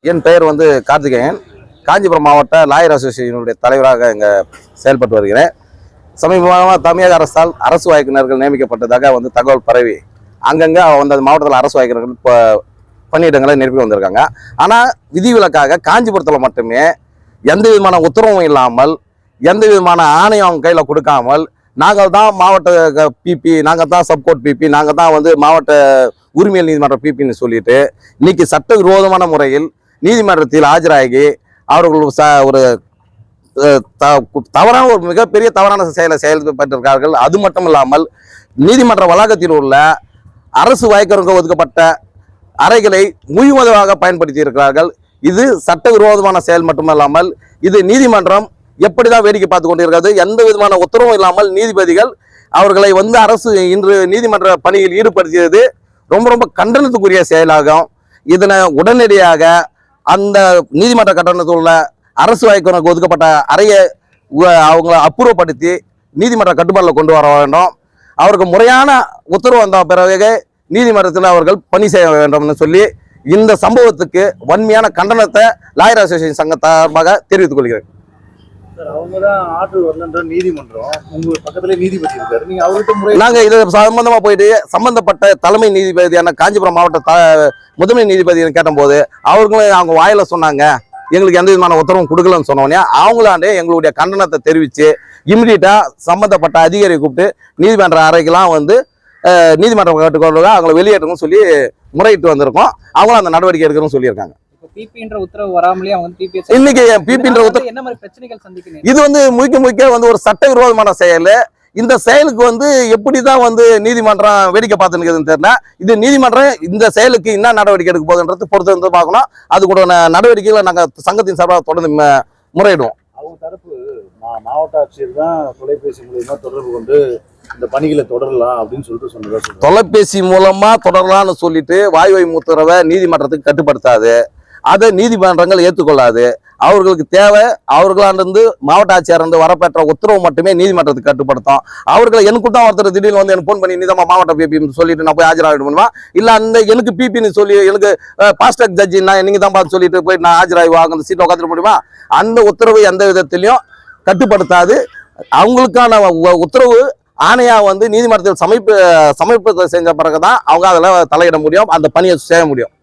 என் பெயர் வந்து கார்த்திகேயன். காஞ்சிபுரம் மாவட்ட லாயர் அசோசியேஷனுடைய தலைவராக இங்கே செயல்பட்டு வருகிறேன். சமீபமாக தமிழக அரசால் அரசு வழக்கறிஞர்கள் நியமிக்கப்பட்டதாக வந்து தகவல் பரவி அங்கங்கே அந்த மாவட்டத்தில் அரசு வழக்கறிஞர்கள் இப்போ பணியிடங்களை நிரப்பி வந்திருக்காங்க. ஆனால் விதிவிலக்காக காஞ்சிபுரத்தில் மட்டுமே எந்த விதமான உத்தரவும் இல்லாமல் எந்த விதமான ஆணையம் அவங்க கையில் கொடுக்காமல் நாங்கள் தான் மாவட்ட பிபி, நாங்கள் தான் சப்கோர்ட் பிபி, நாங்கள் தான் வந்து மாவட்ட உரிமையல் நீதிமன்ற பிபின்னு சொல்லிட்டு இன்னைக்கு சட்டவிரோதமான முறையில் நீதிமன்றத்தில் ஆஜராகி அவர்கள் ஒரு தவறான ஒரு மிகப்பெரிய தவறான செயல்பட்டிருக்கார்கள். அது மட்டும் இல்லாமல் நீதிமன்ற வளாகத்தில் உள்ள அரசு வழக்கறிஞர்களுக்கு ஒதுக்கப்பட்ட அறைகளை முழுவதுமாக பயன்படுத்தி இருக்கிறார்கள். இது சட்டவிரோதமான செயல் மட்டுமல்லாமல் இது நீதிமன்றம் எப்படிதான் வேடிக்கை பார்த்து கொண்டிருக்கிறது. எந்த விதமான உத்தரவும் இல்லாமல் நீதிபதிகள் அவர்களை வந்து அரசு இன்று நீதிமன்ற பணியில் ஈடுபடுத்தியது ரொம்ப ரொம்ப கண்டனத்துக்குரிய செயலாகும். இதனை உடனடியாக அந்த நீதிமன்ற கட்டணத்தில் உள்ள அரசு வழக்கறிஞருக்கு ஒதுக்கப்பட்ட அறையை அவங்களை அப்புறப்படுத்தி நீதிமன்ற கட்டுப்பாட்டில் கொண்டு வர வேண்டும். அவருக்கு முறையான உத்தரவு வந்த பிறகு நீதிமன்றத்தில் அவர்கள் பணி செய்ய வேண்டும்னு சொல்லி இந்த சம்பவத்துக்கு வன்மையான கண்டனத்தை லாயர் அசோசியேஷன் சங்க சார்பாக தெரிவித்துக் கொள்கிறேன். நாங்க இது சம்பந்தமா போயிட்டு சம்பந்தப்பட்ட தலைமை நீதிபதியான காஞ்சிபுரம் மாவட்ட முதன்மை நீதிபதியை கேட்டபோது அவர்களும் அவங்க வாயில சொன்னாங்க எங்களுக்கு எந்த விதமான உத்தரவும் கொடுக்கலன்னு சொன்னோன்னே அவங்களாண்டே எங்களுடைய கண்டனத்தை தெரிவித்து இமிடியட்டா சம்பந்தப்பட்ட அதிகாரியை கூப்பிட்டு நீதிமன்ற அறைக்கெல்லாம் வந்து நீதிமன்ற கட்டுக்கொள்ள அவங்களை வெளியேற்றணும்னு சொல்லி முறையிட்டு வந்திருக்கோம். அவங்களும் அந்த நடவடிக்கை எடுக்கணும்னு சொல்லியிருக்காங்க. இது வந்து முழுக்க வந்து ஒரு சட்டவிரோதமான செயல். இந்த செயலுக்கு வந்து எப்படிதான் வந்து நீதிமன்றம் வேடிக்கை பார்த்துன்னு தெரியல. இது நீதிமன்றம் இந்த செயலுக்கு என்ன நடவடிக்கை எடுக்க போகுதுன்றது பொறுத்து வந்து பார்க்கணும். அது கூட நடவடிக்கைகளை நாங்கள் சங்கத்தின் சார்பாக தொடர்ந்து முறையிடுவோம். அவங்க தரப்பு மாவட்ட ஆட்சியர் தான் தொலைபேசி மூலமா தொடர்பு கொண்டு இந்த பணிகளை தொடரலாம் அப்படின்னு சொல்லிட்டு சொன்னதா தொலைபேசி மூலமா தொடரலாம்னு சொல்லிட்டு வாய்வை உத்தரவை நீதிமன்றத்துக்கு கட்டுப்படுத்தாது. அதை நீதிமன்றங்கள் ஏற்றுக்கொள்ளாது. அவர்களுக்கு தேவை அவர்களாண்டிருந்து மாவட்ட ஆட்சியர் இருந்து வரப்பெற்ற உத்தரவு மட்டுமே நீதிமன்றத்துக்கு கட்டுப்படுத்தும். அவர்களை எனக்கு தான் ஒருத்தர் திடீர்னு வந்து எனக்கு ஃபோன் பண்ணி நீதமா மாவட்ட பிபின்னு சொல்லிட்டு நான் போய் ஆஜராக முடியுமா, இல்லை அந்த எனக்கு பிபின்னு சொல்லி எனக்கு பாஸ்டாக் ஜட்ஜி நான் நீங்க தான் பார்த்து சொல்லிட்டு போய் நான் ஆஜராகி அந்த சீட்டை உட்காந்துட முடியுமா? அந்த உத்தரவு எந்த விதத்திலையும் கட்டுப்படுத்தாது. அவங்களுக்கான உத்தரவு ஆணையா வந்து நீதிமன்றத்தில் சமர்ப்பிப்பு செஞ்ச பிறகுதான் அவங்க அதில் தலையிட முடியும், அந்த பணியை செய்ய முடியும்.